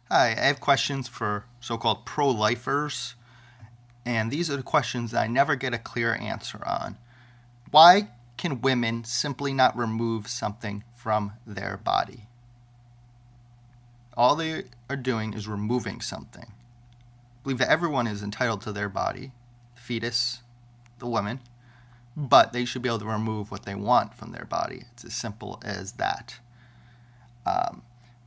Hi, I have questions for so-called pro-lifers, and these are the questions that I never get a clear answer on. Why can women simply not remove something from their body? All they are doing is removing something. I believe that everyone is entitled to their body, the fetus, the woman, but they should be able to remove what they want from their body. It's as simple as that.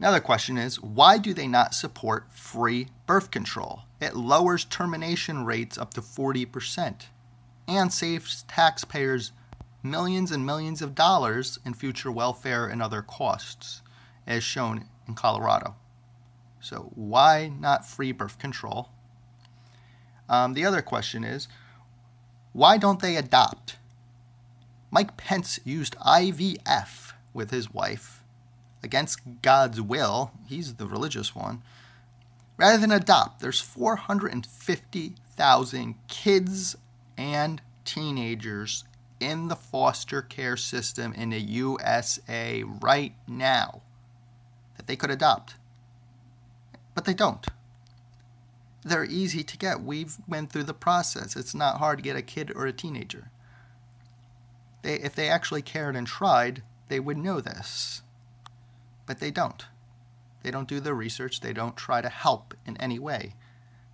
Another question is, why do they not support free birth control? It lowers termination rates up to 40% and saves taxpayers millions and millions of dollars in future welfare and other costs, as shown in Colorado. So why not free birth control? The other question is, why don't they adopt? Mike Pence used IVF with his wife against God's will. He's the religious one. Rather than adopt, there's 450,000 kids and teenagers in the foster care system in the USA right now that they could adopt. But they don't. They're easy to get. We've went through the process. It's not hard to get a kid or a teenager. If they actually cared and tried, they would know this. But they don't. They don't do the research. They don't try to help in any way.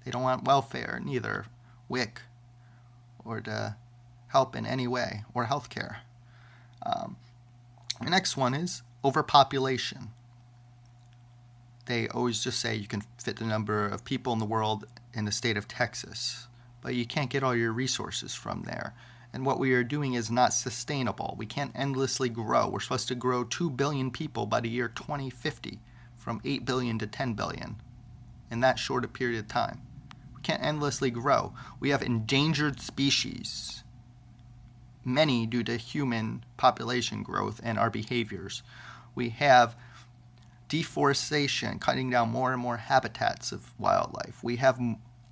They don't want welfare, neither WIC, or to help in any way, or health care. The next one is overpopulation. They always just say you can fit the number of people in the world in the state of Texas, but you can't get all your resources from there. And what we are doing is not sustainable. We can't endlessly grow. We're supposed to grow 2 billion people by the year 2050, from 8 billion to 10 billion, in that short a period of time. We can't endlessly grow. We have endangered species, many due to human population growth and our behaviors. We have deforestation, cutting down more and more habitats of wildlife. We have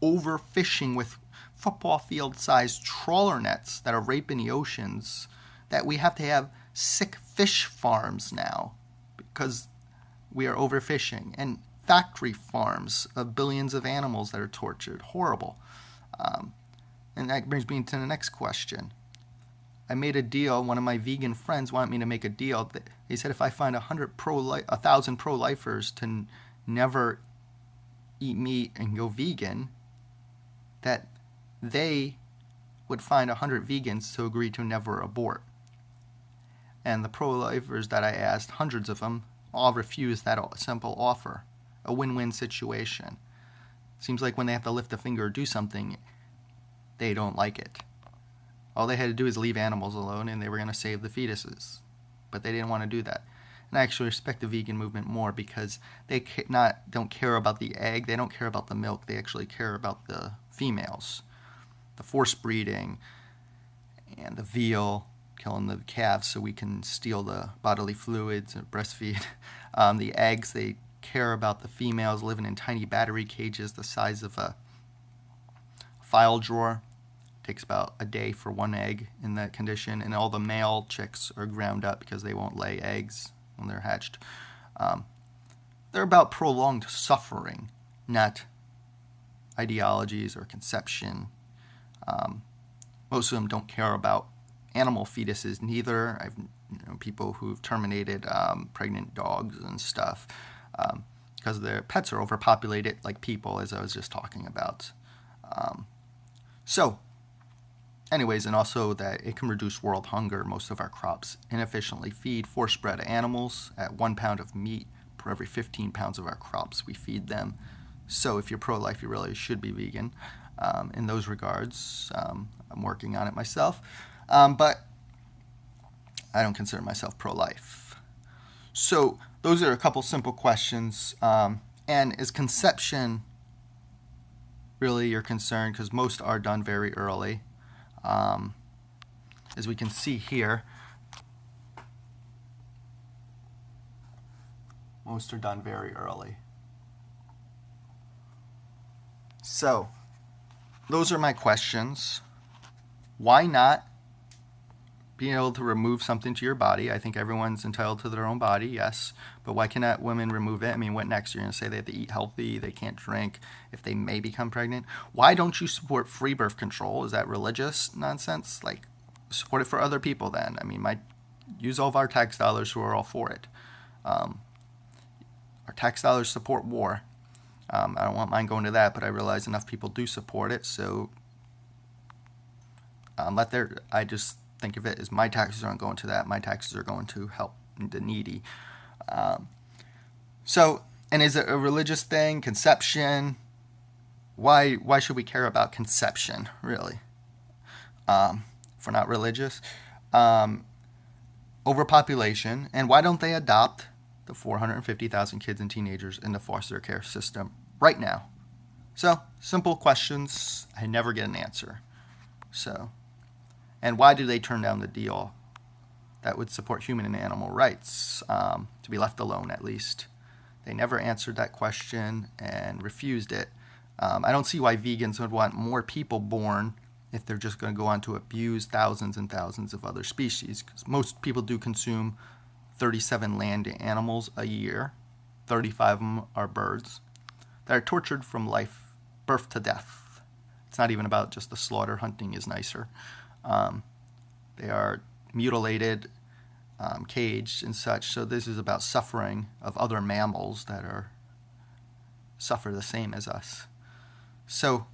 overfishing with football field-sized trawler nets that are raping the oceans, that we have to have sick fish farms now because we are overfishing, and factory farms of billions of animals that are tortured. Horrible. And that brings me to the next question. I made a deal. One of my vegan friends wanted me to make a deal. He said if I find 1,000 pro-lifers to never eat meat and go vegan, that they would find 100 vegans to agree to never abort. And the pro-lifers that I asked, hundreds of them, all refused that simple offer. A win-win situation. Seems like when they have to lift a finger or do something, they don't like it. All they had to do is leave animals alone, and they were going to save the fetuses. But they didn't want to do that. And I actually respect the vegan movement more because they don't care about the egg, they don't care about the milk, they actually care about the females. The force breeding and the veal, killing the calves so we can steal the bodily fluids and breastfeed. The eggs, they care about the females living in tiny battery cages the size of a file drawer. It takes about a day for one egg in that condition, and all the male chicks are ground up because they won't lay eggs when they're hatched. They're about prolonged suffering, not ideologies or conception. Most of them don't care about animal fetuses neither. I've known people who've terminated pregnant dogs and stuff because their pets are overpopulated like people, as I was just talking about. Anyways, and also that it can reduce world hunger. Most of our crops inefficiently feed force-bred animals at 1 pound of meat per every 15 pounds of our crops we feed them. So if you're pro-life, you really should be vegan. In those regards, I'm working on it myself. But I don't consider myself pro-life. So those are a couple simple questions. And is conception really your concern? Because most are done very early. As we can see here, most are done very early. So, those are my questions. Why not being able to remove something to your body. I think everyone's entitled to their own body, yes. But why cannot women remove it? I mean, what next? You're going to say they have to eat healthy, they can't drink if they may become pregnant? Why don't you support free birth control? Is that religious nonsense? Like, support it for other people then. I mean, use all of our tax dollars who are all for it. Our tax dollars support war. I don't want mine going to that, but I realize enough people do support it, so I just think of it as my taxes aren't going to that. My taxes are going to help the needy. And is it a religious thing? Conception? Why should we care about conception, really? If we're not religious? Overpopulation. And why don't they adopt the 450,000 kids and teenagers in the foster care system right now? So, simple questions. I never get an answer. And why do they turn down the deal that would support human and animal rights, to be left alone at least? They never answered that question and refused it. I don't see why vegans would want more people born if they're just going to go on to abuse thousands and thousands of other species, because most people do consume 37 land animals a year. 35 of them are birds that are tortured from birth to death. It's not even about just the slaughter. Hunting is nicer. They are mutilated, caged and such. So this is about suffering of other mammals that suffer the same as us. So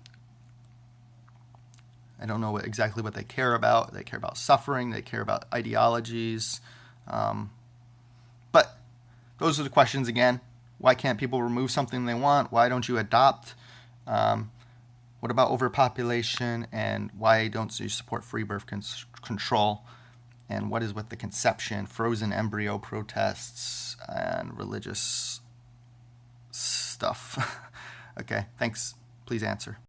I don't know exactly what they care about. They care about suffering. They care about ideologies. But those are the questions again. Why can't people remove something they want? Why don't you adopt? What about overpopulation? And why don't you support free birth control? And what is with the conception, frozen embryo protests, and religious stuff? Okay, thanks. Please answer.